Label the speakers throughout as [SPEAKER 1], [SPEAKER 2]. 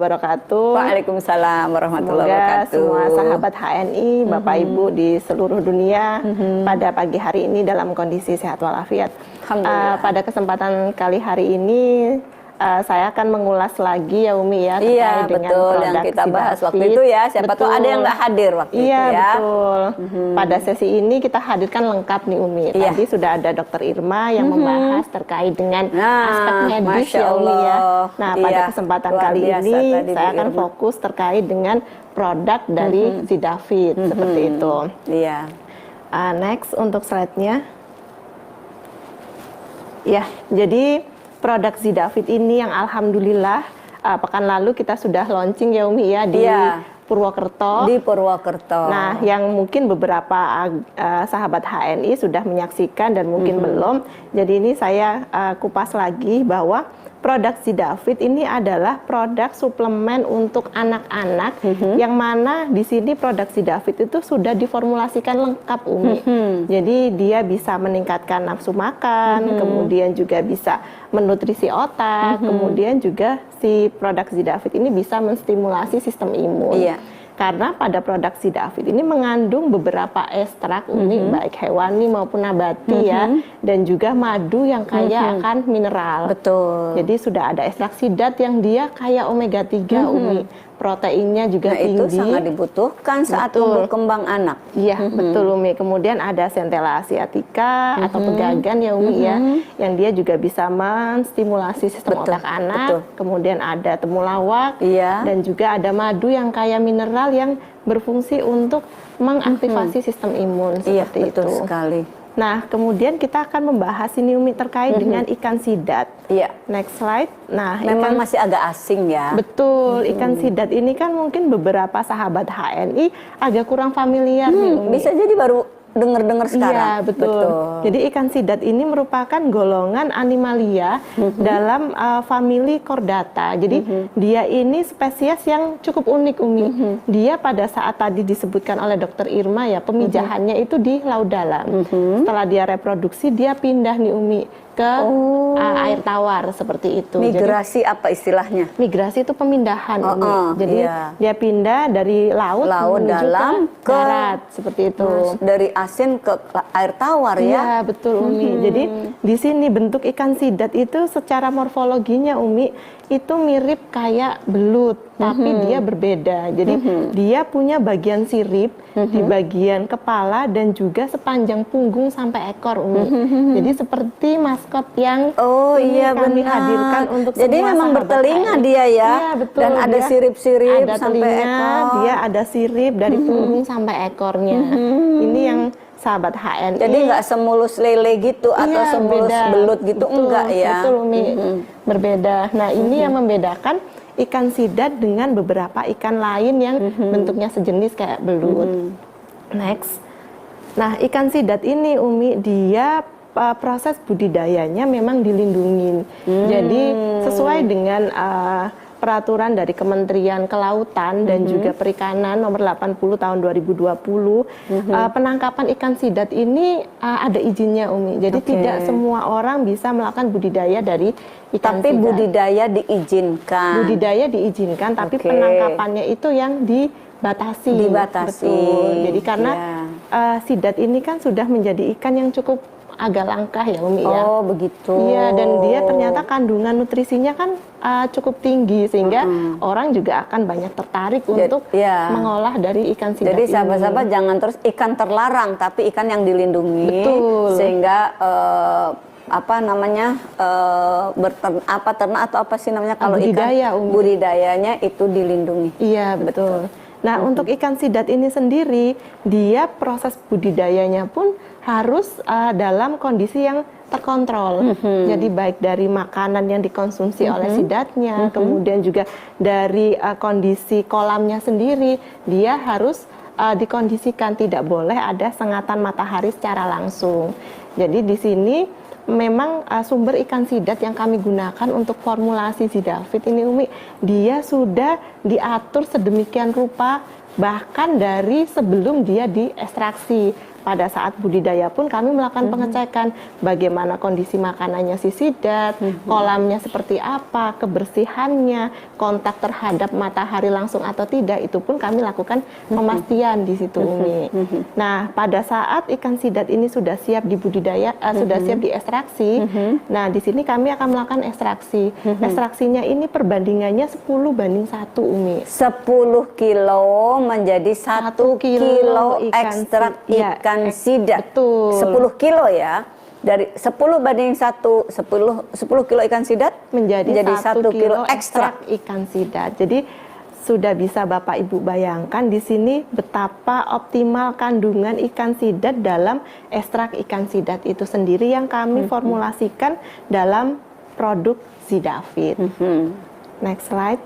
[SPEAKER 1] wabarakatuh.
[SPEAKER 2] Waalaikumsalam warahmatullahi
[SPEAKER 1] Semoga
[SPEAKER 2] wabarakatuh.
[SPEAKER 1] semua sahabat HNI, Bapak Ibu di seluruh dunia pada pagi hari ini dalam kondisi sehat walafiat. Pada kesempatan kali hari ini saya akan mengulas lagi ya Umi ya terkait dengan
[SPEAKER 2] betul,
[SPEAKER 1] produk
[SPEAKER 2] yang kita bahas
[SPEAKER 1] Sidafit.
[SPEAKER 2] waktu itu ya. Siapa tahu ada yang nggak hadir waktu itu ya.
[SPEAKER 1] Iya betul. Pada sesi ini kita hadirkan lengkap nih Umi. Tadi sudah ada Dokter Irma yang membahas terkait dengan aspek medis ya Umi ya. Nah pada kesempatan kali ini saya akan fokus terkait dengan produk dari Sidafit seperti itu.
[SPEAKER 2] Iya.
[SPEAKER 1] Next untuk slide-nya. Ya, jadi produk Sidafit ini yang alhamdulillah pekan lalu kita sudah launching ya Umi ya di Purwokerto.
[SPEAKER 2] Di Purwokerto.
[SPEAKER 1] Nah, yang mungkin beberapa sahabat HNI sudah menyaksikan dan mungkin belum. Jadi ini saya kupas lagi bahwa produk Sidafit ini adalah produk suplemen untuk anak-anak yang mana di sini produk Sidafit itu sudah diformulasikan lengkap Umi. Jadi dia bisa meningkatkan nafsu makan, kemudian juga bisa menutrisi otak, kemudian juga si produk Sidafit ini bisa menstimulasi sistem imun. Karena pada produk Sidafit ini mengandung beberapa ekstrak Umi, baik hewani maupun nabati ya, dan juga madu yang kaya akan mineral.
[SPEAKER 2] Betul.
[SPEAKER 1] Jadi sudah ada ekstrak sidat yang dia kaya omega 3 Umi. Proteinnya juga tinggi.
[SPEAKER 2] Itu sangat dibutuhkan saat tumbuh kembang anak.
[SPEAKER 1] Iya, betul Umi. Kemudian ada Centella asiatica atau pegagan ya Umi ya, yang dia juga bisa menstimulasi sistem otak anak. Kemudian ada temulawak dan juga ada madu yang kaya mineral yang berfungsi untuk mengaktifasi sistem imun seperti
[SPEAKER 2] betul
[SPEAKER 1] itu.
[SPEAKER 2] Sekali.
[SPEAKER 1] Nah, kemudian kita akan membahas ini Umi terkait dengan ikan sidat. Next slide. Nah,
[SPEAKER 2] memang masih agak asing ya.
[SPEAKER 1] Betul, ikan sidat ini kan mungkin beberapa sahabat HNI agak kurang familiar nih Umi.
[SPEAKER 2] Bisa jadi baru dengar-dengar sekarang.
[SPEAKER 1] Iya, betul. Jadi ikan sidat ini merupakan golongan animalia dalam famili Chordata. Jadi dia ini spesies yang cukup unik Umi. Dia pada saat tadi disebutkan oleh Dokter Irma ya, pemijahannya itu di laut dalam. Setelah dia reproduksi, dia pindah nih Umi ke air tawar seperti itu.
[SPEAKER 2] Migrasi apa istilahnya?
[SPEAKER 1] Migrasi itu pemindahan Umi. Jadi dia pindah dari laut menuju
[SPEAKER 2] dalam
[SPEAKER 1] ke darat seperti itu.
[SPEAKER 2] Dari asin ke air tawar ya.
[SPEAKER 1] Iya, betul Umi. Jadi di sini bentuk ikan sidat itu secara morfologinya Umi itu mirip kayak belut, tapi dia berbeda. Jadi dia punya bagian sirip di bagian kepala dan juga sepanjang punggung sampai ekor Umi. Jadi seperti maskot yang kami hadirkan untuk
[SPEAKER 2] jadi
[SPEAKER 1] semua
[SPEAKER 2] memang bertelinga dia ya.
[SPEAKER 1] Iya, betul.
[SPEAKER 2] Dan ada sirip-sirip sampai ekor.
[SPEAKER 1] Dia ada sirip dari punggung sampai ekornya. Ini yang sahabat HNI.
[SPEAKER 2] Jadi nggak semulus lele gitu atau semulus belut gitu, enggak ya?
[SPEAKER 1] Betul Umi, berbeda. Nah ini yang membedakan ikan sidat dengan beberapa ikan lain yang bentuknya sejenis kayak belut. Next. Nah ikan sidat ini Umi dia proses budidayanya memang dilindungi. Jadi sesuai dengan peraturan dari Kementerian Kelautan dan juga Perikanan nomor 80 tahun 2020, penangkapan ikan sidat ini ada izinnya Umi. Jadi tidak semua orang bisa melakukan budidaya dari ikan sidat.
[SPEAKER 2] Tapi budidaya diizinkan.
[SPEAKER 1] Budidaya diizinkan, tapi penangkapannya itu yang dibatasi. Betul. Jadi karena sidat ini kan sudah menjadi ikan yang cukup agak langka ya Umi ya.
[SPEAKER 2] Oh begitu.
[SPEAKER 1] Iya, dan dia ternyata kandungan nutrisinya kan cukup tinggi sehingga orang juga akan banyak tertarik untuk mengolah dari ikan sidat.
[SPEAKER 2] Jadi sahabat-sahabat jangan terus ikan terlarang, tapi ikan yang dilindungi.
[SPEAKER 1] Betul.
[SPEAKER 2] Sehingga ternak atau apa sih namanya kalau
[SPEAKER 1] budidaya,
[SPEAKER 2] ikan budidayanya itu dilindungi.
[SPEAKER 1] Iya betul. Nah untuk ikan sidat ini sendiri dia proses budidayanya pun harus dalam kondisi yang terkontrol. Jadi baik dari makanan yang dikonsumsi oleh sidatnya, kemudian juga dari kondisi kolamnya sendiri, dia harus dikondisikan, tidak boleh ada sengatan matahari secara langsung. Jadi di sini memang sumber ikan sidat yang kami gunakan untuk formulasi Sidafit ini Umi, dia sudah diatur sedemikian rupa bahkan dari sebelum dia diekstraksi. pada saat budidaya pun kami melakukan pengecekan bagaimana kondisi makanannya si sidat, kolamnya seperti apa, kebersihannya, kontak terhadap matahari langsung atau tidak, itu pun kami lakukan pemastian di situ, Umi. Nah, pada saat ikan sidat ini sudah siap dibudidaya, sudah siap diekstraksi, nah di sini kami akan melakukan ekstraksi. Ekstraksinya ini perbandingannya 10:1, Umi.
[SPEAKER 2] 10 kilo menjadi 1 kilo ekstrak ikan sidat.
[SPEAKER 1] Betul.
[SPEAKER 2] 10 kilo ya. Dari 10 banding 1, 10 kilo ikan sidat
[SPEAKER 1] menjadi 1 kilo
[SPEAKER 2] ekstrak
[SPEAKER 1] ikan sidat. Jadi sudah bisa Bapak Ibu bayangkan di sini betapa optimal kandungan ikan sidat dalam ekstrak ikan sidat itu sendiri yang kami formulasikan dalam produk Zidafit. Next slide.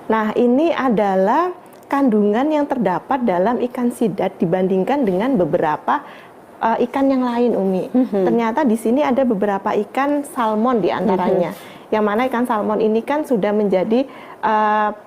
[SPEAKER 1] Nah, ini adalah kandungan yang terdapat dalam ikan sidat dibandingkan dengan beberapa ikan yang lain, Umi. Ternyata di sini ada beberapa ikan salmon di antaranya. Yang mana ikan salmon ini kan sudah menjadi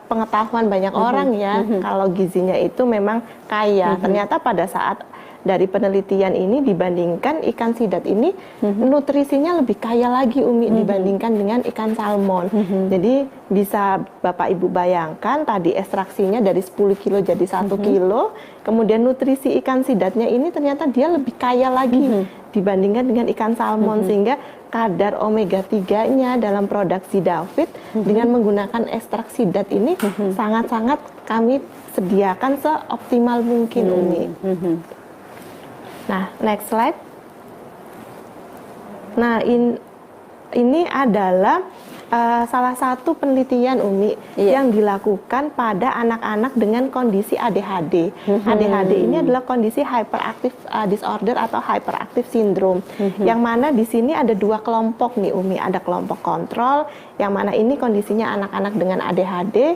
[SPEAKER 1] pengetahuan banyak orang ya, kalau gizinya itu memang kaya. Ternyata pada saat dari penelitian ini dibandingkan ikan sidat ini nutrisinya lebih kaya lagi, Umi, dibandingkan dengan ikan salmon. Jadi bisa Bapak Ibu bayangkan tadi ekstraksinya dari 10 kilo jadi 1 kilo, kemudian nutrisi ikan sidatnya ini ternyata dia lebih kaya lagi dibandingkan dengan ikan salmon, sehingga kadar omega 3-nya dalam produk Zidafit dengan menggunakan ekstrak sidat ini sangat-sangat kami sediakan seoptimal mungkin, Umi. Nah, next slide. Nah, ini adalah salah satu penelitian, Umi, yang dilakukan pada anak-anak dengan kondisi ADHD. ADHD ini adalah kondisi hyperactive disorder atau hyperactive syndrome. Yang mana di sini ada 2 kelompok nih, Umi. Ada kelompok kontrol, yang mana ini kondisinya anak-anak dengan ADHD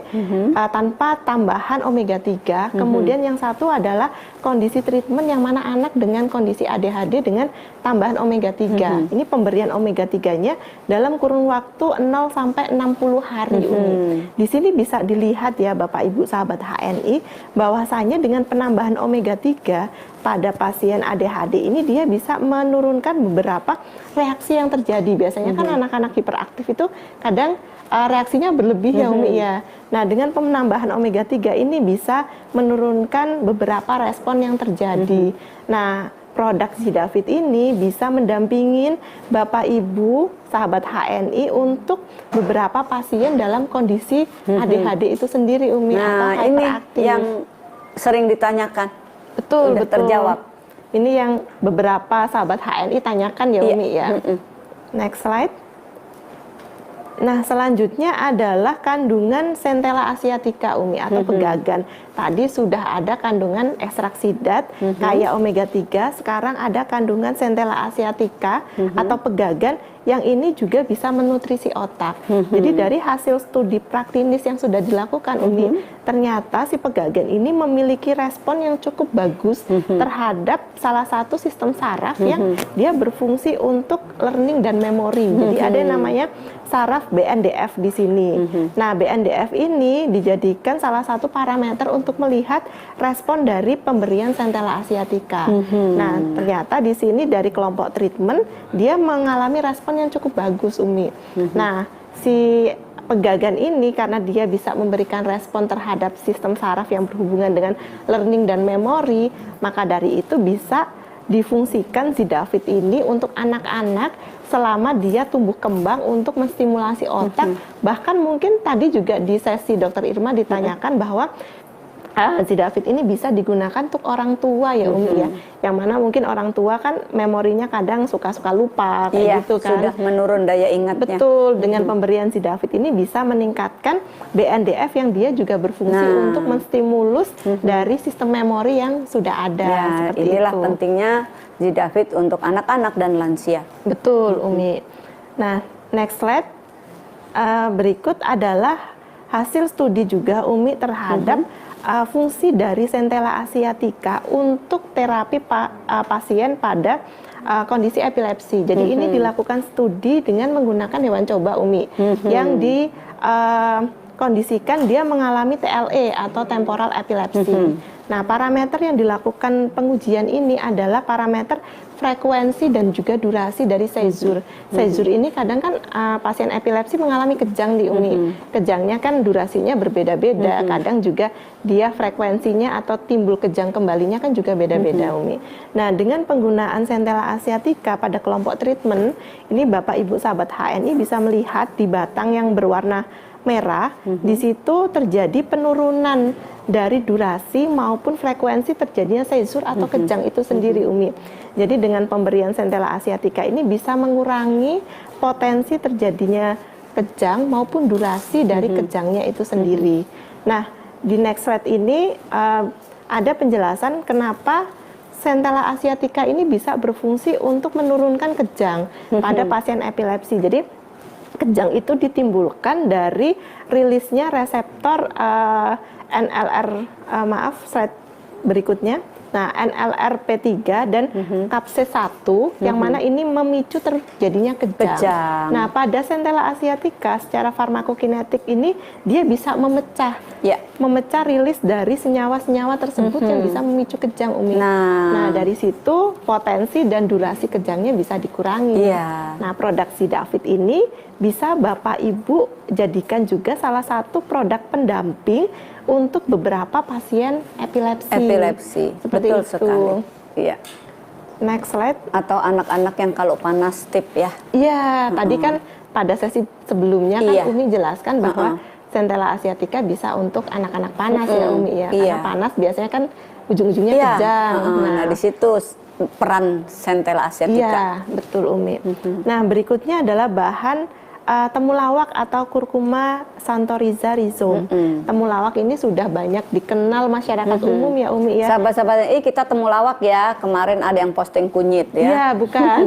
[SPEAKER 1] tanpa tambahan omega 3. Kemudian yang satu adalah kondisi treatment yang mana anak dengan kondisi ADHD dengan tambahan omega 3. Ini pemberian omega 3-nya dalam kurun waktu 0 sampai 60 hari, Umi. Di sini bisa dilihat ya Bapak Ibu sahabat HNI, bahwasanya dengan penambahan omega 3 pada pasien ADHD ini dia bisa menurunkan beberapa reaksi yang terjadi. Biasanya kan anak-anak hiperaktif itu kadang reaksinya berlebih ya, Umi ya. Nah, dengan penambahan omega 3 ini bisa menurunkan beberapa respon yang terjadi. Nah, produk Zidafit ini bisa mendampingin Bapak Ibu sahabat HNI untuk beberapa pasien dalam kondisi ADHD itu sendiri, Umi, atau hyperaktif.
[SPEAKER 2] Ini yang sering ditanyakan.
[SPEAKER 1] Betul,
[SPEAKER 2] udah
[SPEAKER 1] betul.
[SPEAKER 2] Terjawab.
[SPEAKER 1] Ini yang beberapa sahabat HNI tanyakan ya, Umi ya. Next slide. Nah, selanjutnya adalah kandungan Centella asiatica, Umi, atau pegagan. Tadi sudah ada kandungan ekstrak sidat kaya omega 3, sekarang ada kandungan Centella asiatica atau pegagan yang ini juga bisa menutrisi otak. Jadi dari hasil studi praklinis yang sudah dilakukan, Umi, ternyata si pegagan ini memiliki respon yang cukup bagus terhadap salah satu sistem saraf yang dia berfungsi untuk learning dan memory. Jadi ada yang namanya saraf BNDF di sini. Nah, BNDF ini dijadikan salah satu parameter untuk melihat respon dari pemberian Centella asiatica. Nah, ternyata di sini dari kelompok treatment dia mengalami respon yang cukup bagus, Umi. Nah, si pegagan ini karena dia bisa memberikan respon terhadap sistem saraf yang berhubungan dengan learning dan memory, maka dari itu bisa difungsikan Zidafit ini untuk anak-anak selama dia tumbuh kembang untuk menstimulasi otak. Bahkan mungkin tadi juga di sesi Dr. Irma ditanyakan bahwa Zidafit ini bisa digunakan untuk orang tua ya, Umi ya. Yang mana mungkin orang tua kan memorinya kadang suka-suka lupa kayak gitu kan.
[SPEAKER 2] Sudah menurun daya ingatnya.
[SPEAKER 1] Betul, dengan pemberian Zidafit ini bisa meningkatkan BNDF yang dia juga berfungsi untuk menstimulus dari sistem memori yang sudah ada. Seperti
[SPEAKER 2] inilah
[SPEAKER 1] itu.
[SPEAKER 2] Pentingnya Zidafit untuk anak-anak dan lansia.
[SPEAKER 1] Betul, Umi. Nah, next slide. Berikut adalah hasil studi juga, Umi, terhadap fungsi dari Centella asiatica untuk terapi pasien pada kondisi epilepsi. Jadi ini dilakukan studi dengan menggunakan hewan coba, Umi, yang dikondisikan dia mengalami TLE atau temporal epilepsi. Nah, parameter yang dilakukan pengujian ini adalah parameter frekuensi dan juga durasi dari seizure. Seizure ini kadang kan pasien epilepsi mengalami kejang di Umi. Kejangnya kan durasinya berbeda-beda, kadang juga dia frekuensinya atau timbul kejang kembalinya kan juga beda-beda Umi. Nah, dengan penggunaan Centella asiatica pada kelompok treatment, ini Bapak Ibu sahabat HNI bisa melihat di batang yang berwarna merah, di situ terjadi penurunan dari durasi maupun frekuensi terjadinya seizure atau kejang itu sendiri Umi. Jadi dengan pemberian Centella asiatica ini bisa mengurangi potensi terjadinya kejang maupun durasi dari kejangnya itu sendiri. Nah, di next slide ini ada penjelasan kenapa Centella asiatica ini bisa berfungsi untuk menurunkan kejang pada pasien epilepsi. Jadi kejang itu ditimbulkan dari rilisnya reseptor NLR, slide berikutnya. Nah, NLRP3 dan CAPC1 yang mana ini memicu terjadinya kejang. Nah, pada Centella asiatica secara farmakokinetik ini dia bisa memecah rilis dari senyawa-senyawa tersebut yang bisa memicu kejang Umi. Nah, dari situ potensi dan durasi kejangnya bisa dikurangi. Nah, produk Sidafid ini bisa Bapak Ibu jadikan juga salah satu produk pendamping untuk beberapa pasien epilepsi. Seperti
[SPEAKER 2] betul
[SPEAKER 1] itu.
[SPEAKER 2] Sekali. Iya.
[SPEAKER 1] Next slide.
[SPEAKER 2] Atau anak-anak yang kalau panas tip ya.
[SPEAKER 1] Iya, tadi kan pada sesi sebelumnya kan Umi jelaskan bahwa Centella asiatica bisa untuk anak-anak panas ya Umi ya. Karena panas biasanya kan ujung-ujungnya kejang.
[SPEAKER 2] Nah, di situ peran Centella asiatica.
[SPEAKER 1] Iya, betul Umi. Nah, berikutnya adalah bahan temulawak atau Curcuma xanthorrhiza rhizome. Temulawak ini sudah banyak dikenal masyarakat umum ya Umi ya.
[SPEAKER 2] Sahabat-sahabat, kita temulawak ya. Kemarin ada yang posting kunyit ya.
[SPEAKER 1] Iya, bukan.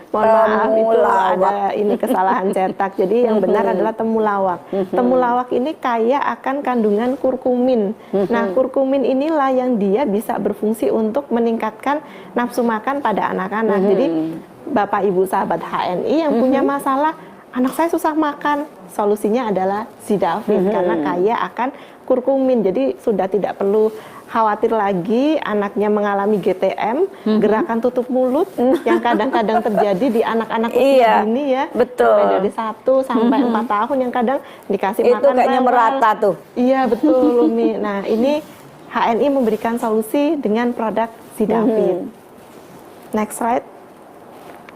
[SPEAKER 1] Mohon maaf itu ada ini kesalahan cetak. Jadi yang benar adalah temulawak. Temulawak ini kaya akan kandungan kurkumin. Nah, kurkumin inilah yang dia bisa berfungsi untuk meningkatkan nafsu makan pada anak-anak. Jadi Bapak Ibu sahabat HNI yang punya masalah anak saya susah makan, solusinya adalah Sidafid karena kaya akan kurkumin. Jadi sudah tidak perlu khawatir lagi anaknya mengalami GTM, gerakan tutup mulut yang kadang-kadang terjadi di anak-anak usia dini ya.
[SPEAKER 2] Betul.
[SPEAKER 1] Dari 1 sampai 4 tahun yang kadang dikasih
[SPEAKER 2] itu
[SPEAKER 1] makan
[SPEAKER 2] kayaknya merata tuh.
[SPEAKER 1] Iya, betul Umi. Nah, ini HNI memberikan solusi dengan produk Sidafid. Next slide.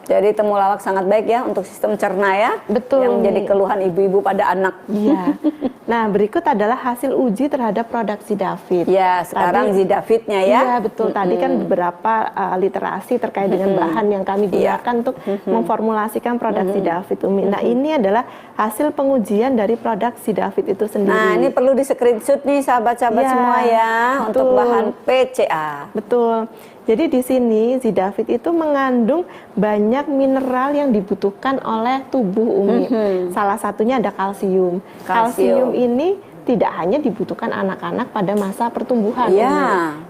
[SPEAKER 2] Jadi temulawak sangat baik ya untuk sistem cerna ya.
[SPEAKER 1] Betul.
[SPEAKER 2] Yang menjadi keluhan ibu-ibu pada anak.
[SPEAKER 1] Iya. Nah, berikut adalah hasil uji terhadap produk Sidafid.
[SPEAKER 2] Ya, sekarang Sidafidnya ya.
[SPEAKER 1] Iya, betul. Tadi kan beberapa literasi terkait dengan bahan yang kami gunakan untuk memformulasikan produk Sidafid Umi. Nah, ini adalah hasil pengujian dari produk Sidafid itu sendiri.
[SPEAKER 2] Nah, ini perlu di-screenshot nih sahabat-sahabat semua ya.
[SPEAKER 1] Betul.
[SPEAKER 2] Untuk bahan PCA.
[SPEAKER 1] Betul. Jadi di sini Sidafid itu mengandung banyak mineral yang dibutuhkan oleh tubuh Umi. Salah satunya ada kalsium. Kalsium ini tidak hanya dibutuhkan anak-anak pada masa pertumbuhan.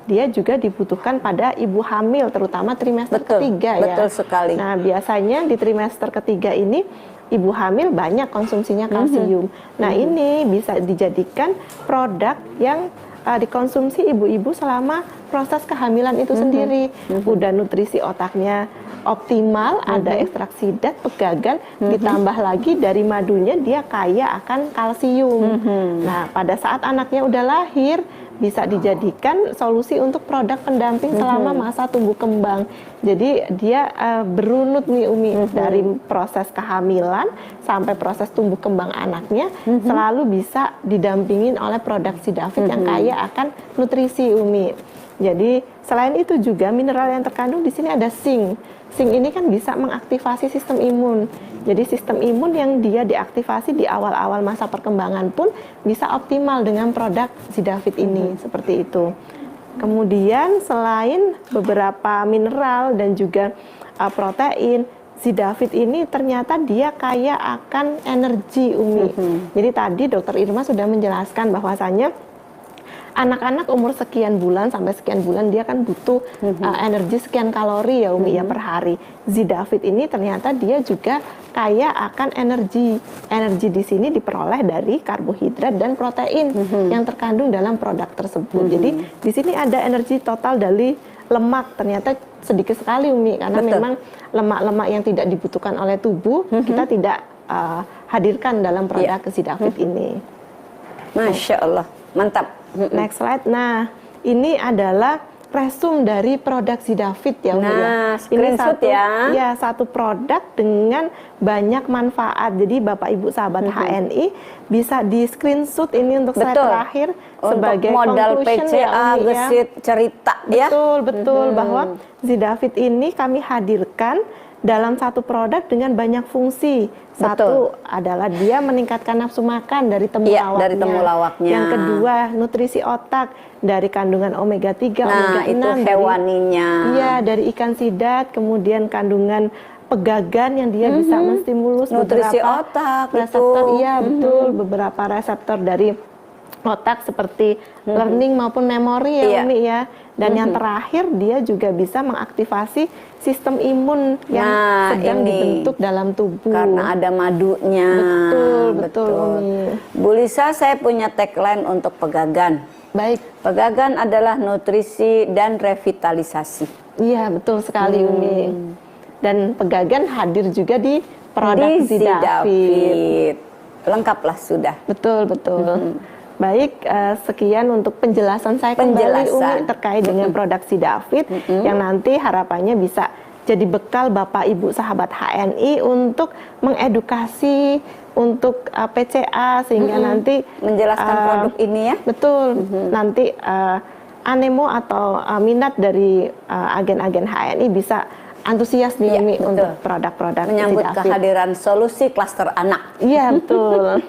[SPEAKER 1] Dia juga dibutuhkan pada ibu hamil, terutama trimester ketiga ya.
[SPEAKER 2] Betul sekali.
[SPEAKER 1] Nah, biasanya di trimester ketiga ini ibu hamil banyak konsumsinya kalsium. Nah, ini bisa dijadikan produk yang dikonsumsi ibu-ibu selama proses kehamilan itu sendiri. Udah nutrisi otaknya optimal, ada ekstraksi dat, pegagan, ditambah lagi dari madunya dia kaya akan kalsium. Nah, pada saat anaknya udah lahir, bisa dijadikan solusi untuk produk pendamping selama masa tumbuh kembang. Jadi dia berunut nih Umi, dari proses kehamilan sampai proses tumbuh kembang anaknya selalu bisa didampingin oleh produk Sidafid yang kaya akan nutrisi Umi. Jadi selain itu juga mineral yang terkandung di sini ada zinc. Zinc ini kan bisa mengaktifasi sistem imun. Jadi sistem imun yang dia diaktifasi di awal-awal masa perkembangan pun bisa optimal dengan produk Sidafid ini, seperti itu. Kemudian selain beberapa mineral dan juga protein, Sidafid ini ternyata dia kaya akan energi Umi. Jadi tadi Dokter Irma sudah menjelaskan bahwasanya anak-anak umur sekian bulan sampai sekian bulan dia kan butuh energi sekian kalori ya Umi ya per hari. Zidafit ini ternyata dia juga kaya akan energi. Energi di sini diperoleh dari karbohidrat dan protein yang terkandung dalam produk tersebut. Jadi di sini ada energi total dari lemak, ternyata sedikit sekali Umi, karena memang lemak-lemak yang tidak dibutuhkan oleh tubuh kita tidak hadirkan dalam produk Zidafit ini.
[SPEAKER 2] Masya Allah, mantap.
[SPEAKER 1] Next slide. Nah, ini adalah resume dari produk Zidafit ya Umi ya.
[SPEAKER 2] Nah,
[SPEAKER 1] Ini
[SPEAKER 2] screenshot
[SPEAKER 1] satu,
[SPEAKER 2] ya.
[SPEAKER 1] satu produk dengan banyak manfaat. Jadi Bapak Ibu sahabat HNI bisa di screenshot ini untuk slide terakhir sebagai
[SPEAKER 2] modal
[SPEAKER 1] conclusion
[SPEAKER 2] PCA
[SPEAKER 1] ya Umi ya.
[SPEAKER 2] gesit cerita ya.
[SPEAKER 1] Betul bahwa Zidafit ini kami hadirkan dalam satu produk dengan banyak fungsi. Satu adalah dia meningkatkan nafsu makan dari temulawaknya.
[SPEAKER 2] Dari temulawaknya.
[SPEAKER 1] Yang kedua, nutrisi otak dari kandungan omega 3,
[SPEAKER 2] Nah,
[SPEAKER 1] omega 6
[SPEAKER 2] itu hewaninya.
[SPEAKER 1] Iya, dari ikan sidat, kemudian kandungan pegagan yang dia bisa menstimulus
[SPEAKER 2] Nutrisi
[SPEAKER 1] beberapa
[SPEAKER 2] otak
[SPEAKER 1] reseptor.
[SPEAKER 2] itu.
[SPEAKER 1] Iya, betul, beberapa reseptor dari otak seperti learning maupun memori ya Umi ya. Dan yang terakhir dia juga bisa mengaktifasi sistem imun yang sedang dibentuk dalam tubuh.
[SPEAKER 2] Karena ada madunya.
[SPEAKER 1] Betul Umi.
[SPEAKER 2] Bu Lisa, saya punya tagline untuk Pegagan.
[SPEAKER 1] Baik.
[SPEAKER 2] Pegagan adalah nutrisi dan revitalisasi.
[SPEAKER 1] Iya, betul sekali Umi. Dan Pegagan hadir juga di produk Zidafit.
[SPEAKER 2] Lengkaplah sudah.
[SPEAKER 1] Betul. Baik, sekian untuk penjelasan saya kembali Umi terkait dengan produk Zidafit yang nanti harapannya bisa jadi bekal Bapak Ibu sahabat HNI untuk mengedukasi untuk PCA sehingga nanti
[SPEAKER 2] menjelaskan produk ini ya.
[SPEAKER 1] Betul. Nanti animo atau minat dari agen-agen HNI bisa antusias nih Umi untuk produk-produk
[SPEAKER 2] menyambut
[SPEAKER 1] Zidafit.
[SPEAKER 2] kehadiran solusi klaster anak.
[SPEAKER 1] Iya, betul.